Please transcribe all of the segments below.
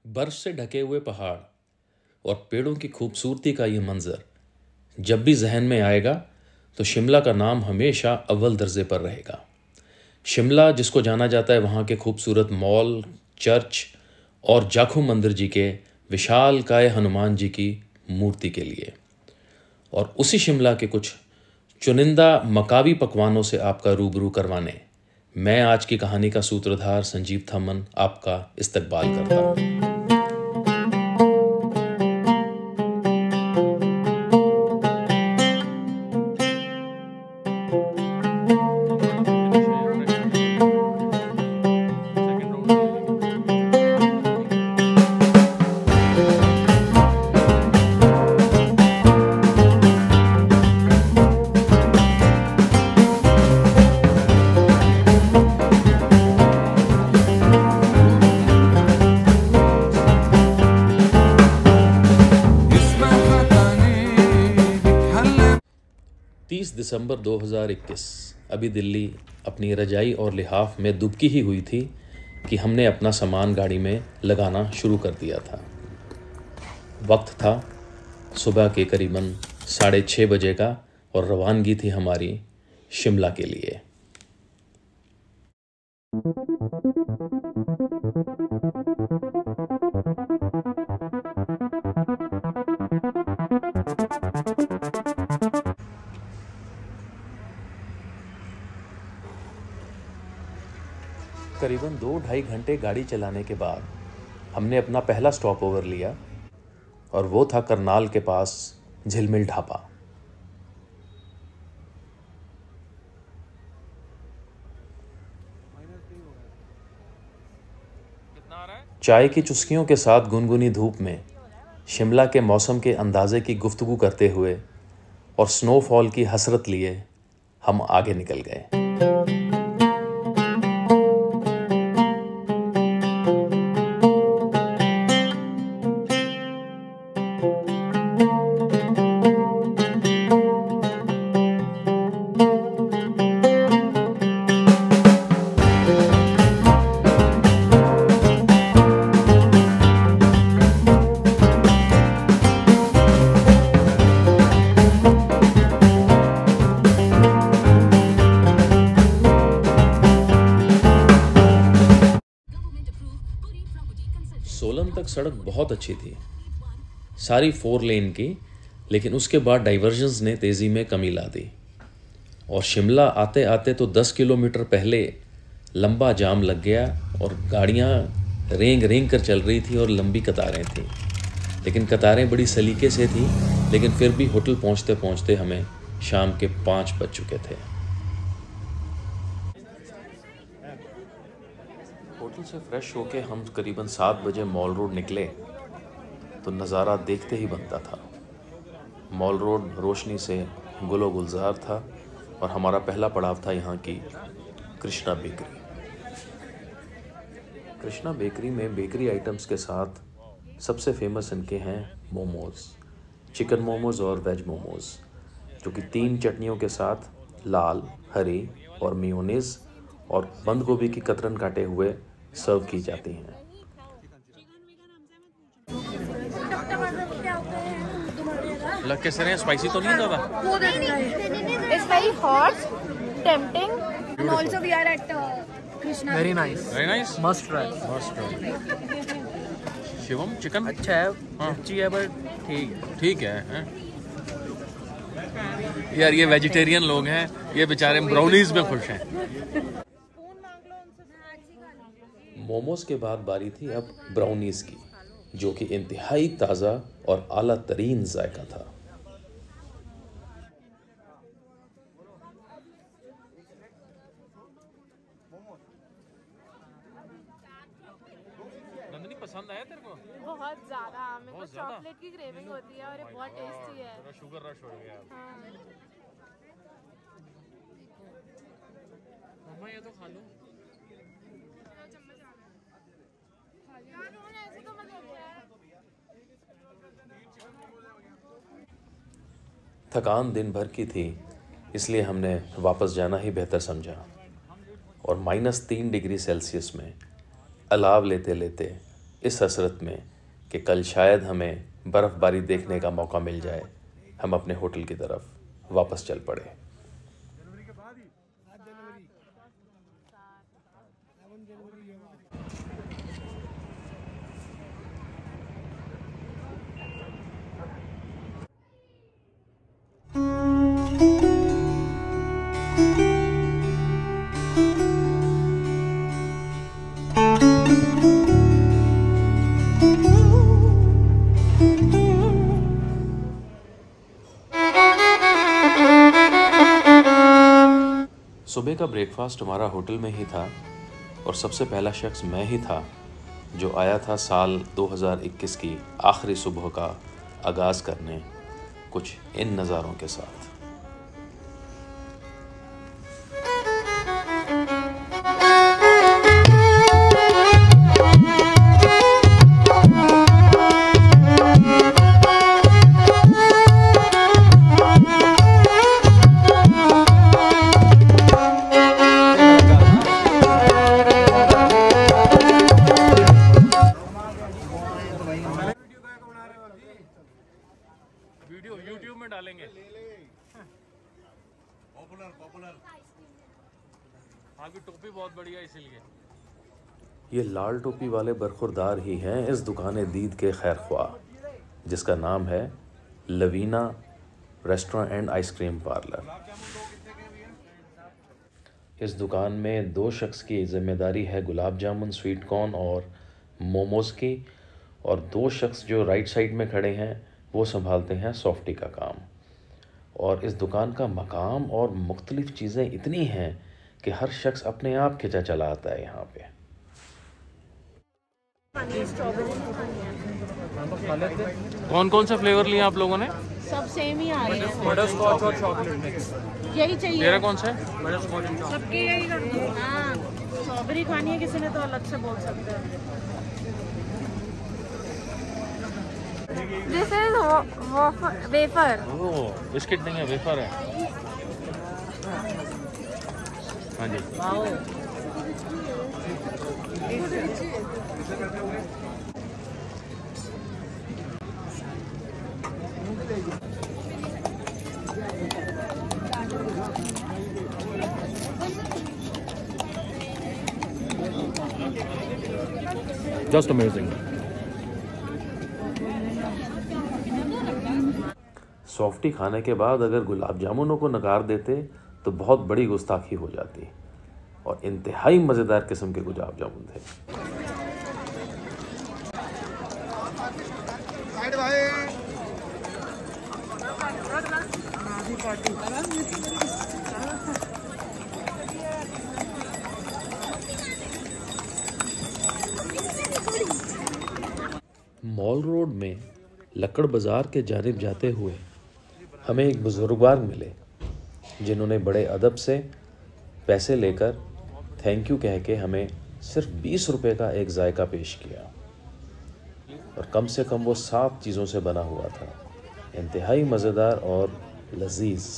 बर्फ से ढके हुए पहाड़ और पेड़ों की खूबसूरती का ये मंजर जब भी जहन में आएगा तो शिमला का नाम हमेशा अव्वल दर्जे पर रहेगा। शिमला जिसको जाना जाता है वहाँ के खूबसूरत मॉल, चर्च और जाखू मंदिर जी के विशाल काय हनुमान जी की मूर्ति के लिए, और उसी शिमला के कुछ चुनिंदा मकावी पकवानों से आपका रूबरू करवाने मैं आज की कहानी का सूत्रधार संजीव थमन आपका इस्तकबाल करता हूँ। 30 दिसंबर 2021 अभी दिल्ली अपनी रजाई और लिहाफ में दुबकी ही हुई थी कि हमने अपना सामान गाड़ी में लगाना शुरू कर दिया था। वक्त था सुबह के करीबन 6:30 बजे का और रवानगी थी हमारी शिमला के लिए। करीबन 2-2.5 घंटे गाड़ी चलाने के बाद हमने अपना पहला स्टॉप ओवर लिया और वो था करनाल के पास झिलमिल ढाबा। चाय की चुस्कियों के साथ गुनगुनी धूप में शिमला के मौसम के अंदाजे की गुफ्तगू करते हुए और स्नोफॉल की हसरत लिए हम आगे निकल गए। सोलन तक सड़क बहुत अच्छी थी, सारी 4 लेन की, लेकिन उसके बाद डाइवर्जन्स ने तेज़ी में कमी ला दी और शिमला आते आते तो 10 किलोमीटर पहले लंबा जाम लग गया और गाड़ियाँ रेंग रेंग कर चल रही थी और लंबी कतारें थी। लेकिन कतारें बड़ी सलीके से थी, लेकिन फिर भी होटल पहुँचते पहुँचते हमें शाम के 5 बज चुके थे। होटल से फ्रेश होके हम करीबन 7 बजे मॉल रोड निकले तो नज़ारा देखते ही बनता था। मॉल रोड रोशनी से गुलो गुलजार था और हमारा पहला पड़ाव था यहाँ की कृष्णा बेकरी। कृष्णा बेकरी में बेकरी आइटम्स के साथ सबसे फेमस इनके हैं मोमोज़, चिकन मोमोज़ और वेज मोमोज़, जो कि 3 चटनियों के साथ लाल, हरी और मेयोनीज और बंद गोभी की कतरन काटे हुए सर्व की जाती हैं। लग कैसे रहे हैं? स्पाइसी तो नहीं ज़्यादा? It's very hot, tempting, and also we are at Krishna. Very nice. Very nice. Must try. Must try. Shivam chicken अच्छा है, हाँ। अच्छी है पर ठीक है। ठीक है? यार ये वेजिटेरियन लोग हैं, ये बेचारे ब्राउनीज में खुश हैं। मोमोज के बाद बारी थी अब ब्राउनीज की, जो कि इंतहाई ताज़ा और आला तरीन जायका था। नंदनी पसंद आया तेरे को? बहुत ज़्यादा, मेरे को चॉकलेट की क्रेविंग होती है और ये बहुत टेस्टी है। तेरा शुगर रश हो गया। मम्मा ये तो खा लो। थकान दिन भर की थी, इसलिए हमने वापस जाना ही बेहतर समझा और -3 डिग्री सेल्सियस में अलाव लेते लेते इस हसरत में कि कल शायद हमें बर्फ़बारी देखने का मौका मिल जाए, हम अपने होटल की तरफ वापस चल पड़े। सुबह का ब्रेकफास्ट हमारा होटल में ही था और सबसे पहला शख्स मैं ही था जो आया था साल 2021 की आखिरी सुबह का आगाज़ करने कुछ इन नज़ारों के साथ। वीडियो YouTube में डालेंगे। पॉपुलर आपकी टोपी बहुत बढ़िया इसीलिए। ये लाल टोपी वाले बरखुरदार ही हैं इस दुकान दीद के खैर ख्वाह, जिसका नाम है Lavina restaurant and ice cream parlour. इस दुकान में 2 शख्स की जिम्मेदारी है गुलाब जामुन, स्वीट कॉर्न और मोमोज़ की, और 2 शख्स जो राइट साइड में खड़े हैं वो संभालते हैं सॉफ्टी का काम। और इस दुकान का मकाम और मुख्तलिफ़ चीज़ें इतनी हैं कि हर शख्स अपने आप खिंचा चला आता है यहाँ पे। कौन कौन सा फ्लेवर लिया आप लोगों ने? सब सेम ही आ रहे हैं। बटर स्कॉच और चॉकलेट मिक्स। यही चाहिए। तेरा कौन सा है? Butterscotch and chocolate. सबके यही कर दो। हाँ, स्ट्रॉबेरी खानी है किसी ने तो अलग से बोल सकते हैं। This is wafer. Oh, biscuit नहीं है, वेफर है। हाँ जी। Just amazing. सॉफ्टी खाने के बाद अगर गुलाब जामुनों को नकार देते तो बहुत बड़ी गुस्ताखी हो जाती, और इंतहाई मज़ेदार किस्म के गुलाब जामुन थे। मॉल रोड में लक्कड़ बाज़ार के जानिब जाते हुए हमें एक बुजुर्गवार मिले जिन्होंने बड़े अदब से पैसे लेकर थैंक यू कह के हमें सिर्फ 20 रुपए का एक जायका पेश किया, और कम से कम वो 7 चीज़ों से बना हुआ था। इंतहाई मज़ेदार और लजीज।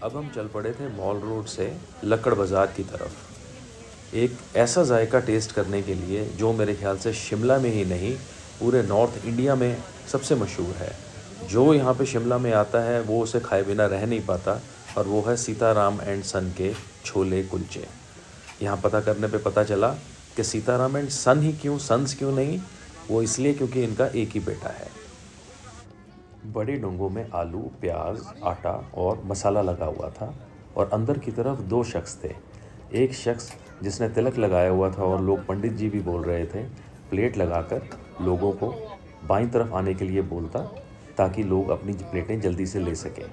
अब हम चल पड़े थे मॉल रोड से लक्कड़ बाज़ार की तरफ, एक ऐसा जायका टेस्ट करने के लिए जो मेरे ख्याल से शिमला में ही नहीं पूरे नॉर्थ इंडिया में सबसे मशहूर है। जो यहाँ पे शिमला में आता है वो उसे खाए बिना रह नहीं पाता, और वो है सीताराम एंड सन के छोले कुलचे। यहाँ पता करने पे पता चला कि सीताराम एंड सन ही क्यों, सन्स क्यों नहीं, वो इसलिए क्योंकि इनका एक ही बेटा है। बड़े डोंगों में आलू, प्याज, आटा और मसाला लगा हुआ था, और अंदर की तरफ 2 शख्स थे। एक शख्स जिसने तिलक लगाया हुआ था और लोग पंडित जी भी बोल रहे थे, प्लेट लगाकर लोगों को बाईं तरफ आने के लिए बोलता ताकि लोग अपनी प्लेटें जल्दी से ले सकें,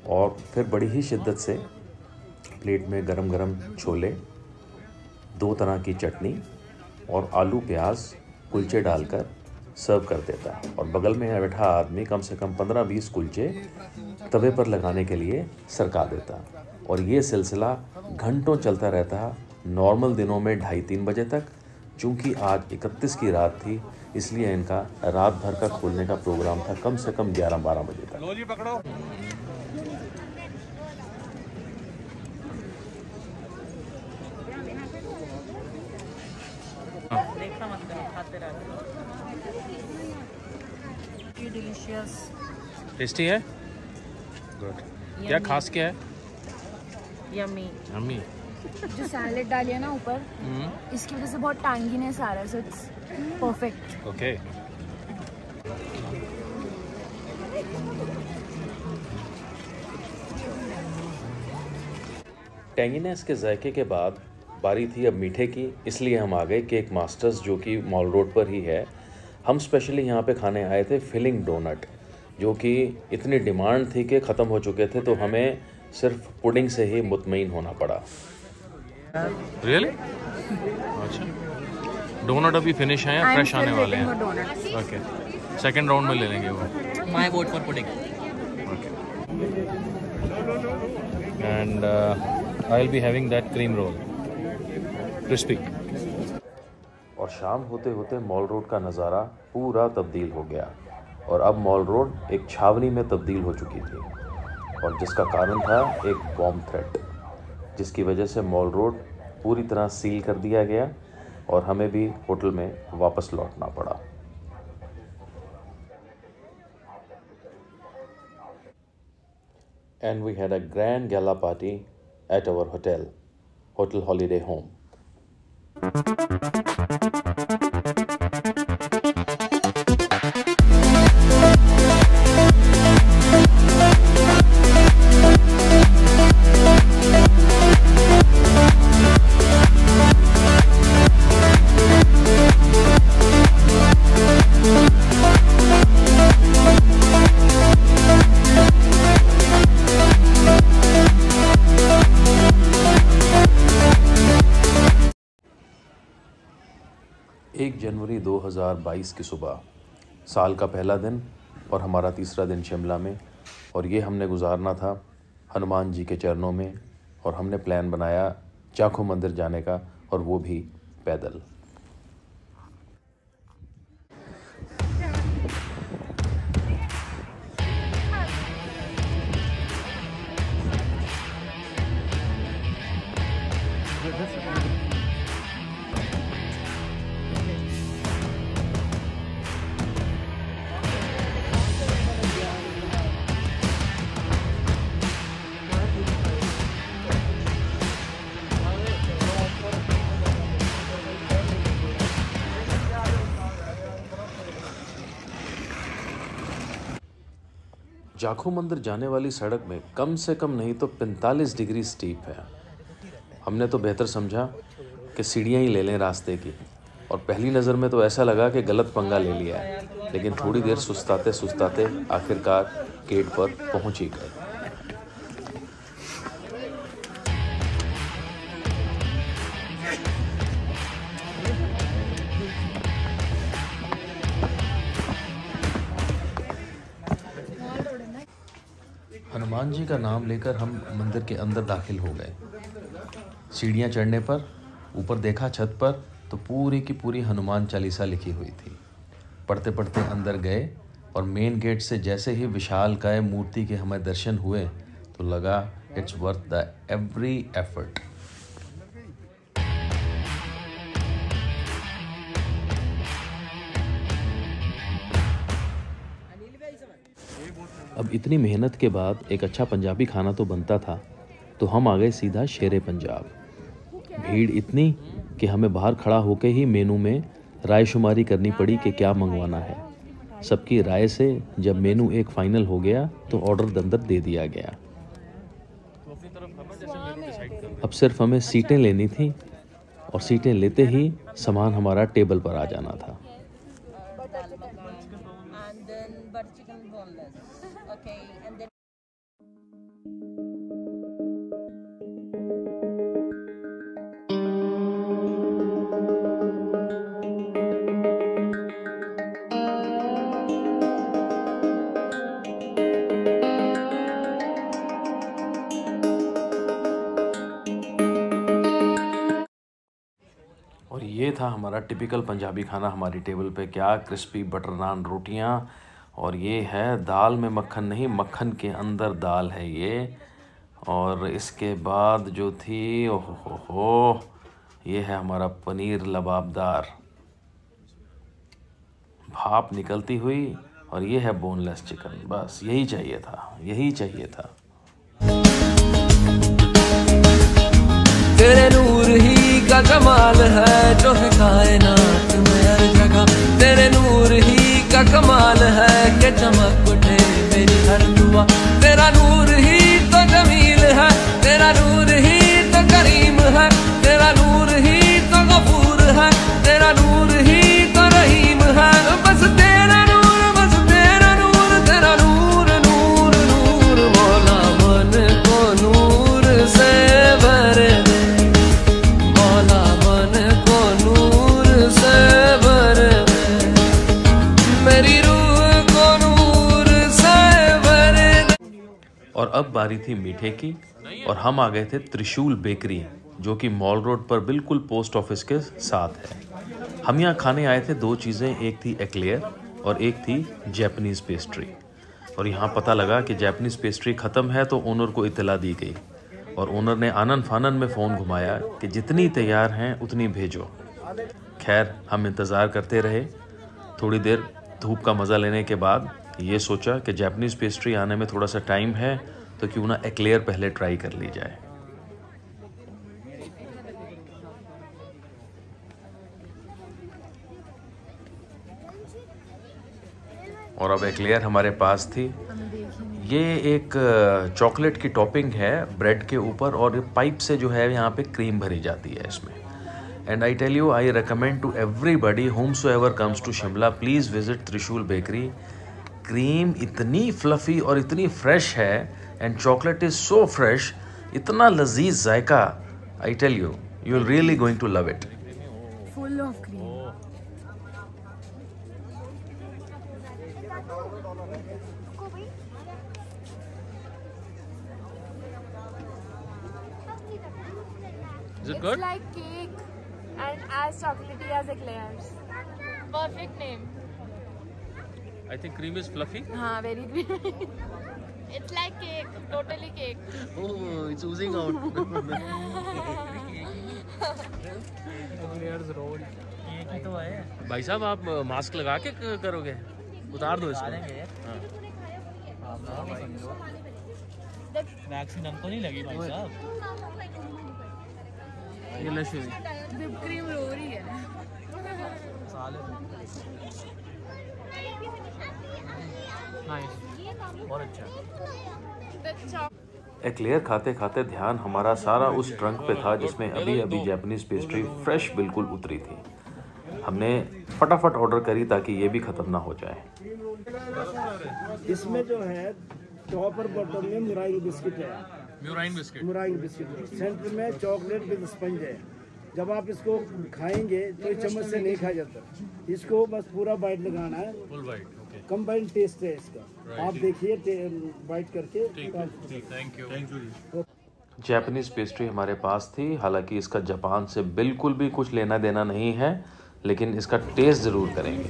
और फिर बड़ी ही शिद्दत से प्लेट में गरम गरम छोले, 2 तरह की चटनी और आलू प्याज कुलचे डालकर सर्व कर देता और बगल में बैठा आदमी कम से कम 15-20 कुलचे तवे पर लगाने के लिए सरका देता और ये सिलसिला घंटों चलता रहता, नॉर्मल दिनों में 2:30-3 बजे तक। चूँकि आज 31 की रात थी, इसलिए इनका रात भर का खोलने का प्रोग्राम था, कम से कम 11-12 बजे तक। लो जी पकड़ो। डिलीशियस, टेस्टी है? गुड। क्या खास क्या है? यम्मी। यम्मी। जो सैलेड डाली है ना ऊपर, इसकी वजह से बहुत टैंगीनेस आ रहा है, so it's perfect. Okay. Tanginess के जायके के बाद बारी थी अब मीठे की, इसलिए हम आ गए केक मास्टर्स, जो कि मॉल रोड पर ही है। हम स्पेशली यहाँ पे खाने आए थे फिलिंग डोनट, जो कि इतनी डिमांड थी कि ख़त्म हो चुके थे, तो हमें सिर्फ पुडिंग से ही मुतमईन होना पड़ा। रियली? अच्छा। डोनट अभी फिनिश हैं या फ्रेश आने वाले हैं? ओके, सेकंड राउंड में ले लेंगे वो। My vote for pudding. And I will be having that cream roll, crispy. और शाम होते होते मॉल रोड का नज़ारा पूरा तब्दील हो गया और अब मॉल रोड एक छावनी में तब्दील हो चुकी थी, और जिसका कारण था एक बॉम्ब थ्रेट, जिसकी वजह से मॉल रोड पूरी तरह सील कर दिया गया और हमें भी होटल में वापस लौटना पड़ा। And we had a grand gala party at our hotel, Hotel Holiday Home. जनवरी 2022 की सुबह, साल का पहला दिन और हमारा तीसरा दिन शिमला में, और ये हमने गुजारना था हनुमान जी के चरणों में, और हमने प्लान बनाया जाखू मंदिर जाने का, और वो भी पैदल। जाखू मंदिर जाने वाली सड़क में कम से कम नहीं तो 45 डिग्री स्टीप है। हमने तो बेहतर समझा कि सीढ़ियाँ ही ले लें रास्ते की, और पहली नज़र में तो ऐसा लगा कि गलत पंगा ले लिया है, लेकिन थोड़ी देर सुस्ताते सुस्ताते आखिरकार गेट पर पहुँच ही गए। हनुमान जी का नाम लेकर हम मंदिर के अंदर दाखिल हो गए। सीढ़ियाँ चढ़ने पर ऊपर देखा छत पर तो पूरी की पूरी हनुमान चालीसा लिखी हुई थी। पढ़ते पढ़ते अंदर गए और मेन गेट से जैसे ही विशालकाय मूर्ति के हमें दर्शन हुए तो लगा it's worth the every effort. अब इतनी मेहनत के बाद एक अच्छा पंजाबी खाना तो बनता था, तो हम आ गए सीधा शेरे पंजाब। भीड़ इतनी कि हमें बाहर खड़ा होकर ही मेनू में रायशुमारी करनी पड़ी कि क्या मंगवाना है। सबकी राय से जब मेनू एक फाइनल हो गया तो ऑर्डर अंदर दे दिया गया। अब सिर्फ हमें सीटें लेनी थी और सीटें लेते ही सामान हमारा टेबल पर आ जाना था। था हमारा टिपिकल पंजाबी खाना हमारी टेबल पे। क्या क्रिस्पी बटर नान रोटियां, और ये है दाल में मक्खन नहीं, मक्खन के अंदर दाल है ये। और इसके बाद जो थी, ओहो हो, ये है हमारा पनीर लबाबदार, भाप निकलती हुई, और ये है बोनलेस चिकन। बस यही चाहिए था, यही चाहिए था। तेरे नूर ही का कमाल है जो है कायनात में हर जगह। तेरे नूर ही का कमाल है कि चमक उठे मेरी हर दुआ। तेरा नूर ही तो जमील है, तेरा नूर ही तो करीम है, तेरा नूर ही तो गफूर है, तेरा नूर ही तो रहीम है। बस तेरा नूर, बस तेरा नूर, तेरा नूर नूर नूर। मौला मन को नूर से भर दे, मौला मन को नूर से भर दे, मेरी रूह को नूर से भर दे। और अब बारी थी मीठे की, और हम आ गए थे त्रिशूल बेकरी, जो कि मॉल रोड पर बिल्कुल पोस्ट ऑफिस के साथ है। हम यहाँ खाने आए थे दो चीज़ें, एक थी एक्लेयर और एक थी जैपनीज़ पेस्ट्री। और यहाँ पता लगा कि जैपनीज़ पेस्ट्री ख़त्म है, तो ओनर को इत्तला दी गई, और ओनर ने आनन फानन में फ़ोन घुमाया कि जितनी तैयार हैं उतनी भेजो। खैर हम इंतज़ार करते रहे। थोड़ी देर धूप का मज़ा लेने के बाद ये सोचा कि जैपनीज़ पेस्ट्री आने में थोड़ा सा टाइम है, तो क्यों ना एक्लेयर पहले ट्राई कर ली जाए। और अब एक्लेयर हमारे पास थी। ये एक चॉकलेट की टॉपिंग है ब्रेड के ऊपर, और पाइप से जो है यहाँ पे क्रीम भरी जाती है इसमें। And I tell you, I recommend to everybody whomsoever comes to Shimla, please visit Trishul bakery. Cream इतनी फ्लफ़ी और इतनी फ्रेश है, and chocolate is so fresh, इतना लजीज जायका। I tell you, you are really going to love it. Full of cream. Is it It's good? like cake and as chocolatey as eclairs. Perfect name. I think cream is fluffy. हाँ, very creamy. It's like cake, totally cake. Oh, it's oozing out. भाई साहब, आप mask लगा के करोगे? उतार दो इसको। हाँ। वैक्सीन हमको नहीं लगी भाई साहब। ये लश हुई। Whipped cream रो रही है. बहुत अच्छा। The chocolate. एक्लेयर खाते खाते ध्यान हमारा सारा उस ट्रंक पे था जिसमें अभी अभी जैपनीज़ पेस्ट्री फ्रेश बिल्कुल उतरी थी। हमने फटाफट ऑर्डर करी ताकि ये भी ख़त्म ना हो जाए। इसमें जो है टॉप और बॉटम में मुराई बिस्किट है, म्यूराइन बिस्किट। मुराई बिस्किट, सेंटर में चॉकलेट विद स्पंज है। जब आप इसको खाएंगे तो इस चम्मच से नहीं खाया जाता, इसको बस पूरा बाइट लगाना है। Full white. Okay, combined taste है इसका, आप देखिए बाइट करके। Thank you. जैपनीज़ पेस्ट्री हमारे पास थी, हालांकि इसका जापान से बिल्कुल भी कुछ लेना देना नहीं है, लेकिन इसका टेस्ट ज़रूर करेंगे।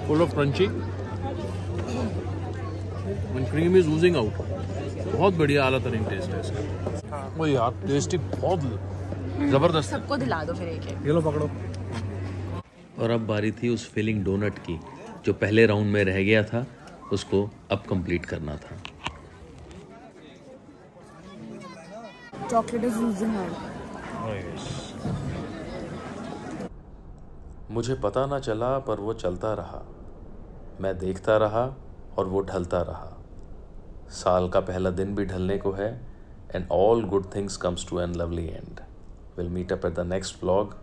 Full of crunchy and cream is oozing out. बहुत बढ़िया, आला तरीन टेस्ट है इसका। वो यार टेस्टी, बहुत जबरदस्त। सबको दिला दो फिर एक। ये लो पकड़ो। और अब बारी थी उस फिलिंग डोनट की, जो पहले राउंड में रह गया था, उसको अब कंप्लीट करना था। Chocolate is oozing out. मुझे पता ना चला, पर वो चलता रहा। मैं देखता रहा और वो ढलता रहा। साल का पहला दिन भी ढलने को है, and all good things comes to an lovely end. Will meet up at the next vlog.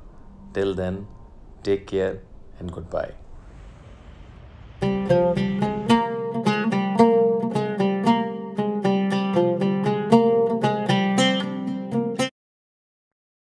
Till then, take care and good bye.